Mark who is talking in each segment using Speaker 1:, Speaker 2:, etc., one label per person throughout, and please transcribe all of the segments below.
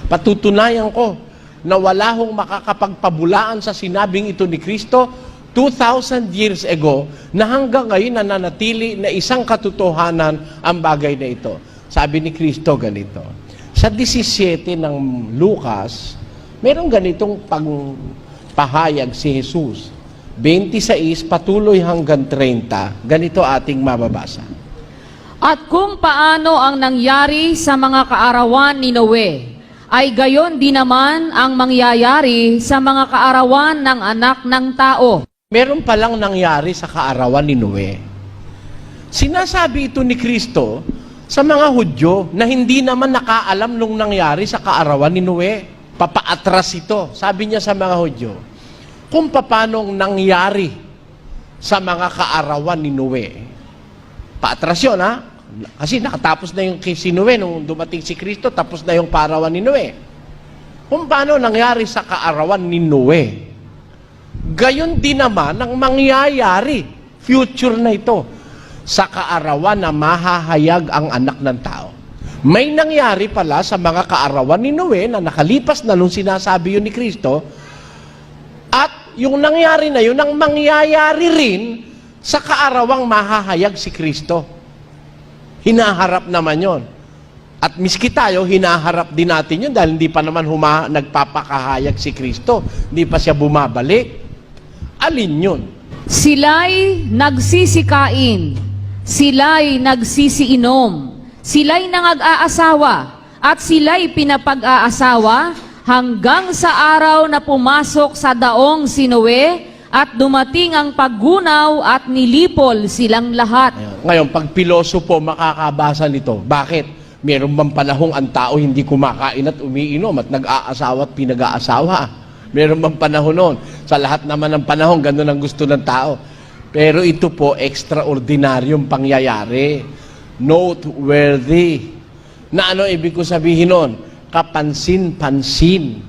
Speaker 1: Patutunayan ko na wala hong makakapagpabulaan sa sinabing ito ni Kristo 2,000 years ago na hanggang ngayon nananatili na isang katotohanan ang bagay na ito. Sabi ni Kristo ganito. Sa 17 ng Lucas, merong ganitong pahayag si Jesus. 26 patuloy hanggang 30. Ganito ating mababasa.
Speaker 2: At kung paano ang nangyari sa mga kaarawan ni Noe, ay gayon din naman ang mangyayari sa mga kaarawan ng anak ng tao.
Speaker 1: Meron palang nangyari sa kaarawan ni Noe. Sinasabi ito ni Kristo sa mga Hudyo na hindi naman nakaalam nung nangyari sa kaarawan ni Noe. Papaatras ito. Sabi niya sa mga Hudyo, kung paano nangyari sa mga kaarawan ni Noe. Paatras yun, ha? Kasi nakatapos na yung si Noe nung dumating si Kristo, tapos na yung kaarawan ni Noe. Kung paano nangyari sa kaarawan ni Noe, gayon din naman ang mangyayari, future na ito, sa kaarawan na mahahayag ang anak ng tao. May nangyari pala sa mga kaarawan ni Noe na nakalipas na nung sinasabi yun ni Kristo, at yung nangyari na yun ang mangyayari rin sa kaarawang mahahayag si Kristo. Hinaharap naman yon. At miski tayo, hinaharap din natin yun dahil hindi pa naman nagpapakahayag si Kristo. Hindi pa siya bumabalik. Alin yun?
Speaker 2: Sila'y nagsisikain, sila'y nagsisiinom, sila'y nangag-aasawa, at sila'y pinapag-aasawa hanggang sa araw na pumasok sa daong si Noe at dumating ang paggunaw at nilipol silang lahat.
Speaker 1: Ngayon, pag pilosopo makakabasa nito, bakit? Meron bang panahong ang tao hindi kumakain at umiinom at nag-aasawa at pinag-aasawa? Meron bang panahon noon? Sa lahat naman ng panahon, ganun ang gusto ng tao. Pero ito po, extraordinaryong pangyayari. Noteworthy. Na ano ibig ko sabihin noon? Kapansin-pansin.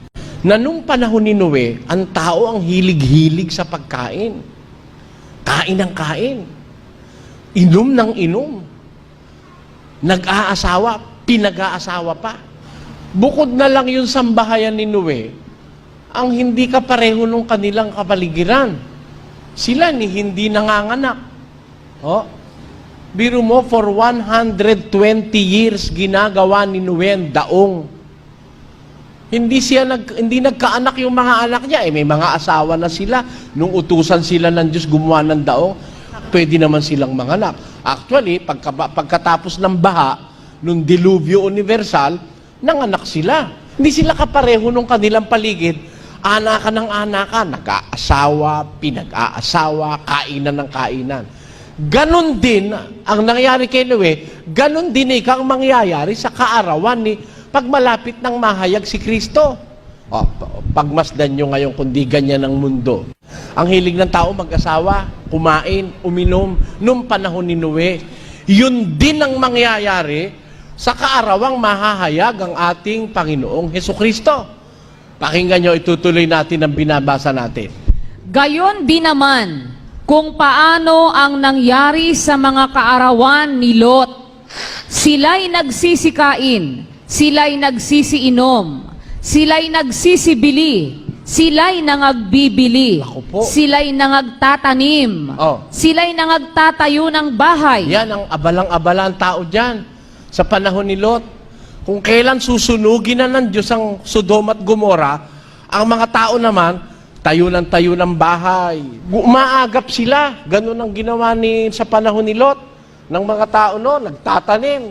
Speaker 1: Na nung panahon ni Noe, ang tao ang hilig-hilig sa pagkain. Kain ng kain. Inom ng inom. Nag-aasawa, pinag-aasawa pa. Bukod na lang yung sambahayan ni Noe, ang hindi kapareho nung kanilang kapaligiran. Sila ni hindi nanganganak. Oh. Biro mo, for 120 years ginagawa ni Noe ang daong. Hindi nagkaanak yung mga anak niya. May mga asawa na sila. Nung utusan sila ng Diyos gumawa ng daong, pwede naman silang manganak. Actually, pagkatapos ng baha, nung diluvyo universal, nanganak sila. Hindi sila kapareho nung kanilang paligid. Anakan ng anakan, nag-aasawa, pinag-aasawa, kainan ng kainan. Ganon din ang nangyari kay Noe, ganon din ang mangyayari sa kaarawan ni pag malapit ng mahayag si Kristo. Pagmasdan nyo ngayon kundi ganyan ang mundo. Ang hilig ng tao mag-asawa, kumain, uminom, nung panahon ni Noe. Yun din ang mangyayari sa kaarawang mahahayag ang ating Panginoong Hesukristo. Pakinggan nyo, itutuloy natin ang binabasa natin.
Speaker 2: Gayon din naman kung paano ang nangyari sa mga kaarawan ni Lot. Sila'y nagsisikain, sila'y nagsisiinom, sila'y nagsisibili, sila'y nangagbibili, sila'y nangagtatanim, sila'y nangagtatayo ng bahay.
Speaker 1: Yan ang abalang-abala ang tao dyan sa panahon ni Lot. Kung kailan susunugin na ng Diyos ang Sodom at Gomora, ang mga tao naman, tayo ng bahay. Umaagap sila. Ganun ang ginawa sa panahon ni Lot. Ng mga tao noon, nagtatanim.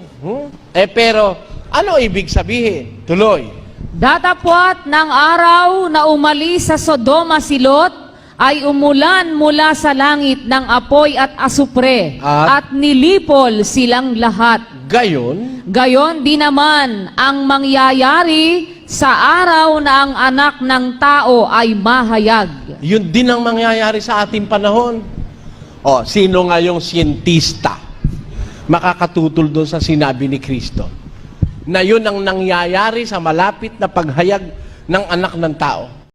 Speaker 1: Pero, ano ibig sabihin? Tuloy.
Speaker 2: Datapwat ng araw na umalis sa Sodoma si Lot, ay umulan mula sa langit ng apoy at asupre, at nilipol silang lahat. Gayon din naman ang mangyayari sa araw na ang anak ng tao ay mahayag.
Speaker 1: Yun din ang mangyayari sa ating panahon. Sino nga yung siyentista? Makakatutol doon sa sinabi ni Kristo. Na yun ang nangyayari sa malapit na paghayag ng anak ng tao.